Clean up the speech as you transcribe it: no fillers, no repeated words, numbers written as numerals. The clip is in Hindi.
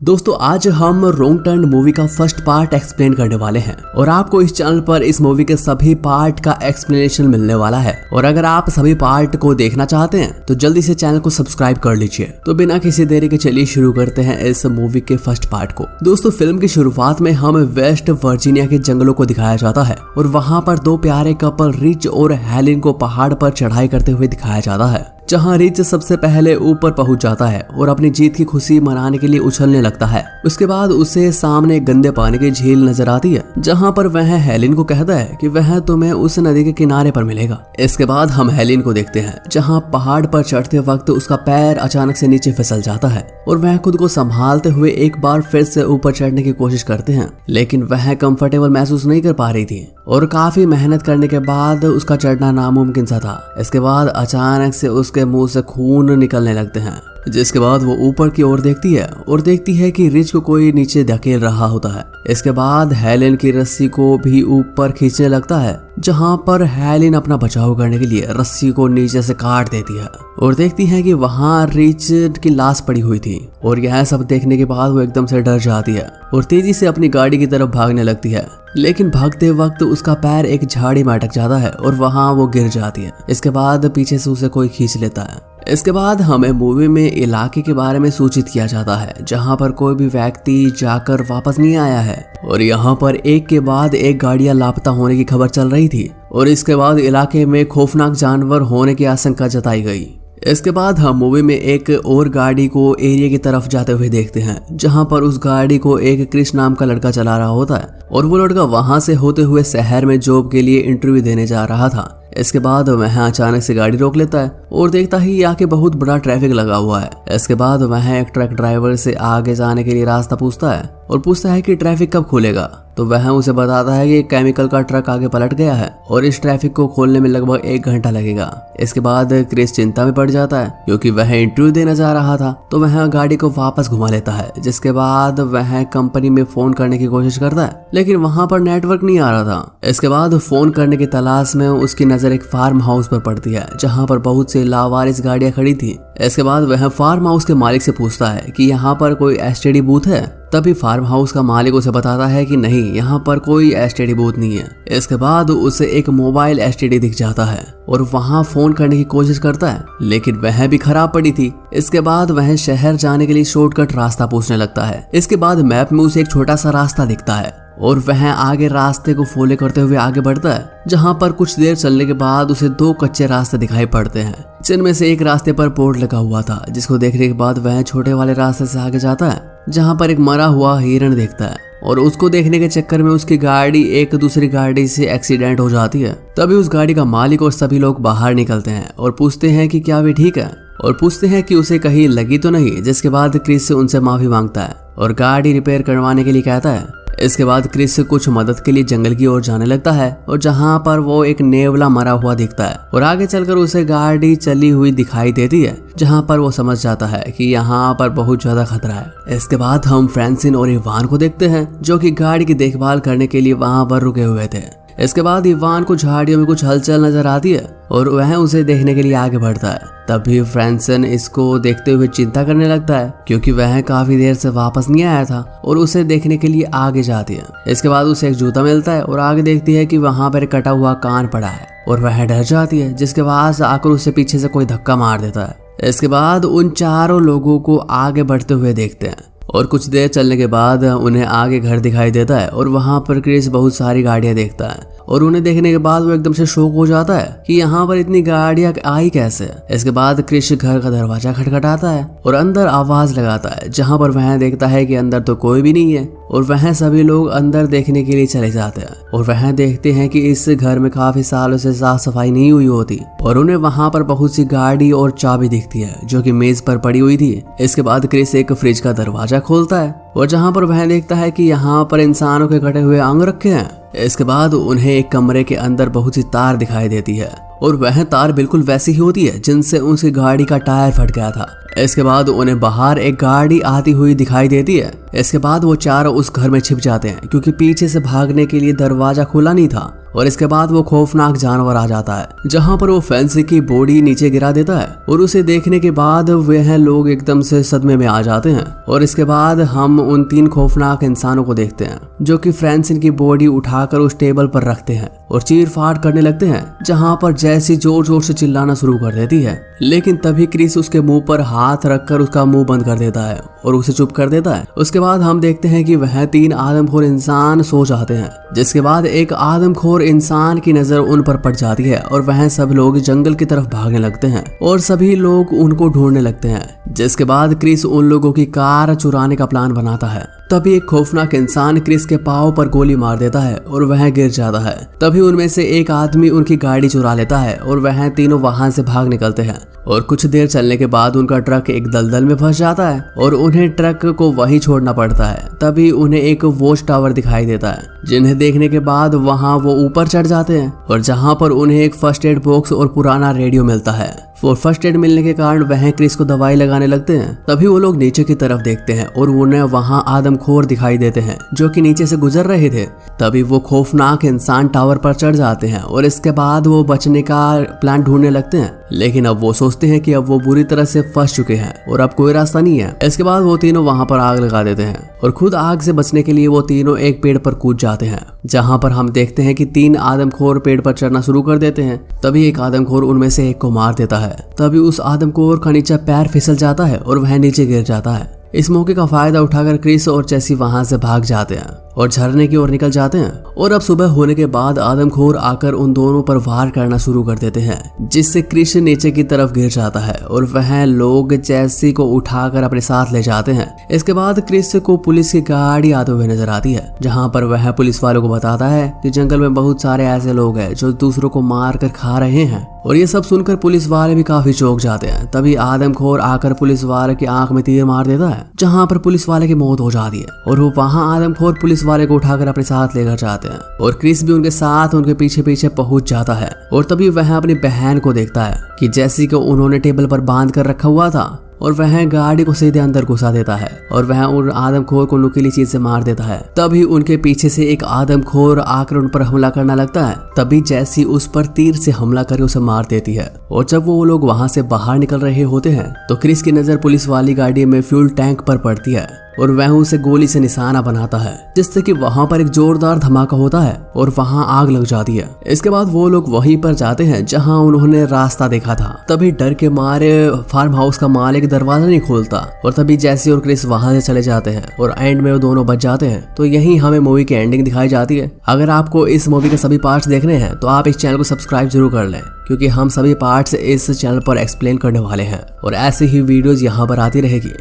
दोस्तों आज हम रॉन्ग टर्न मूवी का फर्स्ट पार्ट एक्सप्लेन करने वाले हैं और आपको इस चैनल पर इस मूवी के सभी पार्ट का एक्सप्लेनेशन मिलने वाला है। और अगर आप सभी पार्ट को देखना चाहते हैं तो जल्दी से चैनल को सब्सक्राइब कर लीजिए। तो बिना किसी देरी के चलिए शुरू करते हैं इस मूवी के फर्स्ट पार्ट को। दोस्तों फिल्म की शुरुआत में हमें वेस्ट वर्जीनिया के जंगलों को दिखाया जाता है और वहाँ पर दो प्यारे कपल रिच और हेलेन को पहाड़ पर चढ़ाई करते हुए दिखाया जाता है, जहां रिच सबसे पहले ऊपर पहुंच जाता है और अपनी जीत की खुशी मनाने के लिए उछलने लगता है। उसके बाद उसे सामने गंदे पानी की झील नजर आती है, जहां पर वह हेलेन को कहता है कि वह तुम्हें उस नदी के किनारे पर मिलेगा। इसके बाद हम हेलेन को देखते हैं जहां पहाड़ पर चढ़ते वक्त उसका पैर अचानक से नीचे फिसल जाता है और वह खुद को संभालते हुए एक बार फिर से ऊपर चढ़ने की कोशिश करते हैं, लेकिन वह कंफर्टेबल महसूस नहीं कर पा रही थी और काफी मेहनत करने के बाद उसका चढ़ना नामुमकिन सा था। इसके बाद अचानक से उसके मुंह से खून निकलने लगते हैं, जिसके बाद वो ऊपर की ओर देखती है कि रिच को कोई नीचे धकेल रहा होता है। इसके बाद हेलेन की रस्सी को भी ऊपर खींचने लगता है, जहां पर हेलेन अपना बचाव करने के लिए रस्सी को नीचे से काट देती है और देखती है कि वहां रिच की लाश पड़ी हुई थी। और यह सब देखने के बाद वो एकदम से डर जाती है और तेजी से अपनी गाड़ी की तरफ भागने लगती है, लेकिन भागते वक्त उसका पैर एक झाड़ी में अटक जाता है और वहां वो गिर जाती है। इसके बाद पीछे से उसे कोई खींच लेता है। इसके बाद हमें मूवी में इलाके के बारे में सूचित किया जाता है जहां पर कोई भी व्यक्ति जाकर वापस नहीं आया है और यहां पर एक के बाद एक गाड़ियां लापता होने की खबर चल रही थी और इसके बाद इलाके में खौफनाक जानवर होने की आशंका जताई गई। इसके बाद हम मूवी में एक और गाड़ी को एरिया की तरफ जाते हुए देखते हैं, जहां पर उस गाड़ी को एक क्रिश नाम का लड़का चला रहा होता है और वो लड़का वहां से होते हुए शहर में जॉब के लिए इंटरव्यू देने जा रहा था। इसके बाद वह अचानक से गाड़ी रोक लेता है और देखता ही आगे बहुत बड़ा ट्रैफिक लगा हुआ है। इसके बाद वह एक ट्रक ड्राइवर से आगे जाने के लिए रास्ता पूछता है और पूछता है कि ट्रैफिक कब खुलेगा। तो वह उसे बताता है कि केमिकल का ट्रक आगे पलट गया है और इस ट्रैफिक को खोलने में लगभग 1 घंटा लगेगा। इसके बाद क्रिस चिंता में पड़ जाता है क्योंकि वह इंटरव्यू देने जा रहा था, तो वह गाड़ी को वापस घुमा लेता है। जिसके बाद वह कंपनी में फोन करने की कोशिश करता है, लेकिन वहां पर नेटवर्क नहीं आ रहा था। इसके बाद फोन करने की तलाश में उसकी नजर एक फार्म हाउस पर पड़ती है, जहां पर बहुत से लावारिस गाड़ियां खड़ी थी। इसके बाद वह फार्म हाउस के मालिक से पूछता है कि यहाँ पर कोई एसटीडी बूथ है। तभी फार्म हाउस का मालिक उसे बताता है कि नहीं, यहाँ पर कोई एसटीडी बूथ नहीं है। इसके बाद उसे एक मोबाइल एसटीडी दिख जाता है और वहाँ फोन करने की कोशिश करता है, लेकिन वह भी खराब पड़ी थी। इसके बाद वह शहर जाने के लिए शॉर्टकट रास्ता पूछने लगता है। इसके बाद मैप में उसे एक छोटा सा रास्ता दिखता है और वह आगे रास्ते को फॉलो करते हुए आगे बढ़ता है, जहां पर कुछ देर चलने के बाद उसे 2 कच्चे रास्ते दिखाई पड़ते हैं, जिनमें से एक रास्ते पर बोर्ड लगा हुआ था, जिसको देखने के बाद वह छोटे वाले रास्ते से आगे जाता है, जहां पर एक मरा हुआ हिरण देखता है और उसको देखने के चक्कर में उसकी गाड़ी एक दूसरी गाड़ी से एक्सीडेंट हो जाती है। तभी उस गाड़ी का मालिक और सभी लोग बाहर निकलते हैं और पूछते हैं कि क्या वे ठीक है और पूछते हैं कि उसे कहीं लगी तो नहीं। जिसके बाद क्रिस उनसे माफी मांगता है और गाड़ी रिपेयर करवाने के लिए कहता है। इसके बाद क्रिस कुछ मदद के लिए जंगल की ओर जाने लगता है और जहां पर वो एक नेवला मरा हुआ दिखता है और आगे चलकर उसे गाड़ी चली हुई दिखाई देती है, जहां पर वो समझ जाता है कि यहाँ पर बहुत ज्यादा खतरा है। इसके बाद हम फ्रांसिन और इवान को देखते हैं, जो कि गाड़ी की देखभाल करने के लिए वहां पर रुके हुए थे। इसके बाद इवान को झाड़ियों में कुछ हलचल नजर आती है और वह उसे देखने के लिए आगे बढ़ता है। तभी फ्रांसिन इसको देखते हुए चिंता करने लगता है क्योंकि वह काफी देर से वापस नहीं आया था और उसे देखने के लिए आगे जाती है। इसके बाद उसे एक जूता मिलता है और आगे देखती है कि वहां पर कटा हुआ कान पड़ा है और वह डर जाती है, जिसके बाद आकर उसे पीछे से कोई धक्का मार देता है। इसके बाद उन चारों लोगों को आगे बढ़ते हुए देखते हैं और कुछ देर चलने के बाद उन्हें आगे घर दिखाई देता है और वहां पर क्रिस बहुत सारी गाड़ियां देखता है और उन्हें देखने के बाद वो एकदम से शॉक हो जाता है कि यहाँ पर इतनी गाड़ियां आई कैसे। इसके बाद क्रिस घर का दरवाजा खटखटाता है और अंदर आवाज लगाता है, जहां पर वह देखता है कि अंदर तो कोई भी नहीं है और वह सभी लोग अंदर देखने के लिए चले जाते हैं और वह देखते हैं कि इस घर में काफी सालों से साफ सफाई नहीं हुई होती और उन्हें वहां पर बहुत सी गाड़ी और चाबी दिखती है, जो कि मेज पर पड़ी हुई थी। इसके बाद क्रिस एक फ्रिज का दरवाजा खोलता है और जहां पर वह देखता है कि यहाँ पर इंसानों के कटे हुए अंग रखे हैं। इसके बाद उन्हें एक कमरे के अंदर बहुत सी तार दिखाई देती है और वह तार बिल्कुल वैसी ही होती है जिनसे उसकी गाड़ी का टायर फट गया था। इसके बाद उन्हें बाहर एक गाड़ी आती हुई दिखाई देती है। इसके बाद वो चारों उस घर में छिप जाते हैं क्योंकि पीछे से भागने के लिए दरवाजा खुला नहीं था और इसके बाद वो खौफनाक जानवर आ जाता है जहाँ पर वो फैंसी की बॉडी नीचे गिरा देता है और उसे देखने के बाद वह लोग एकदम से सदमे में आ जाते हैं। और इसके बाद हम उन 3 खौफनाक इंसानों को देखते हैं जो कि फ्रांसिन की बॉडी उठाकर उस टेबल पर रखते हैं और चीर फाड़ करने लगते हैं, जहाँ पर जैसी जोर जोर से चिल्लाना शुरू कर देती है। लेकिन तभी क्रिस उसके मुंह पर हाथ रखकर उसका मुंह बंद कर देता है और उसे चुप कर देता है। उसके बाद हम देखते हैं कि वह 3 आदमखोर इंसान सो जाते हैं, जिसके बाद एक आदमखोर इंसान की नजर उन पर पड़ जाती है और वह सब लोग जंगल की तरफ भागने लगते हैं और सभी लोग उनको ढूंढने लगते हैं। जिसके बाद क्रिस उन लोगों की कार चुराने का प्लान बनाता है। तभी एक खौफनाक इंसान क्रिस के पांव पर गोली मार देता है और वह गिर जाता है। तभी उनमें से एक आदमी उनकी गाड़ी चुरा लेता है और वह तीनों वहां से भाग निकलते हैं। और कुछ देर चलने के बाद उनका ट्रक एक दलदल में फंस जाता है और उन्हें ट्रक को वहीं छोड़ना पड़ता है। तभी उन्हें एक वॉच टावर दिखाई देता है, जिन्हें देखने के बाद वहां वो ऊपर चढ़ जाते हैं और जहां पर उन्हें एक फर्स्ट एड बॉक्स और पुराना रेडियो मिलता है। और फर्स्ट एड मिलने के कारण वह क्रिस को दवाई लगाने लगते हैं। तभी वो लोग नीचे की तरफ देखते हैं और उन्हें वहां आदमखोर दिखाई देते हैं जो कि नीचे से गुजर रहे थे। तभी वो खौफनाक इंसान टावर पर चढ़ जाते हैं और इसके बाद वो बचने का प्लान ढूंढने लगते हैं। लेकिन अब वो सोचते हैं कि अब वो बुरी तरह से फंस चुके हैं और अब कोई रास्ता नहीं है। इसके बाद वो तीनों वहां पर आग लगा देते हैं और खुद आग से बचने के लिए वो तीनों एक पेड़ पर कूद जाते हैं, जहां पर हम देखते हैं कि 3 आदमखोर पेड़ पर चढ़ना शुरू कर देते हैं। तभी एक आदमखोर उनमें से एक को मार देता है। तभी उस आदमखोर का नीचे पैर फिसल जाता है और वह नीचे गिर जाता है। इस मौके का फायदा उठाकर क्रिस और जैसी वहां से भाग जाते हैं और झरने की ओर निकल जाते हैं। और अब सुबह होने के बाद आदमखोर आकर उन दोनों पर वार करना शुरू कर देते हैं, जिससे क्रिस नीचे की तरफ गिर जाता है और वह लोग जैसी को उठाकर अपने साथ ले जाते हैं। इसके बाद क्रिस को पुलिस की गाड़ी आते हुए नजर आती है, जहां पर वह पुलिस वालों को बताता है कि जंगल में बहुत सारे ऐसे लोग हैं जो दूसरों को मार कर खा रहे हैं। और ये सब सुनकर पुलिस वाले भी काफी चौंक जाते हैं। तभी आदमखोर आकर पुलिस वाले की आंख में तीर मार देता है, जहां पर पुलिस वाले की मौत हो जाती है और वो वहां आदमखोर पुलिस वाले को उठाकर अपने साथ लेकर जाते हैं और क्रिस भी उनके साथ उनके पीछे पीछे पहुंच जाता है। और तभी वह अपनी बहन को देखता है कि जैसी को उन्होंने टेबल पर बांध कर रखा हुआ था और वह गाड़ी को सीधे अंदर घुसा देता है और वह उन आदमखोर को नुकीली चीज से मार देता है। तभी उनके पीछे से एक आदमखोर आकर उन पर हमला करना लगता है। तभी जैसी उस पर तीर से हमला करके उसे मार देती है। और जब वो लोग वहां से बाहर निकल रहे होते हैं तो क्रिस की नजर पुलिस वाली गाड़ी में फ्यूल टैंक पर पड़ती है और वह उसे गोली से निशाना बनाता है, जिससे कि वहां पर एक जोरदार धमाका होता है और वहां आग लग जाती है। इसके बाद वो लोग वहीं पर जाते हैं जहां उन्होंने रास्ता देखा था। तभी डर के मारे फार्म हाउस का मालिक दरवाजा नहीं खोलता और तभी जैसी और क्रिस वहां से चले जाते हैं और एंड में वो दोनों बच जाते हैं। तो यही हमें मूवी की एंडिंग दिखाई जाती है। अगर आपको इस मूवी के सभी पार्ट्स देखने हैं तो आप इस चैनल को सब्सक्राइब जरूर कर लें, क्योंकि हम सभी पार्ट्स इस चैनल पर एक्सप्लेन करने वाले हैं और ऐसी ही वीडियोस यहाँ पर आती रहेगी।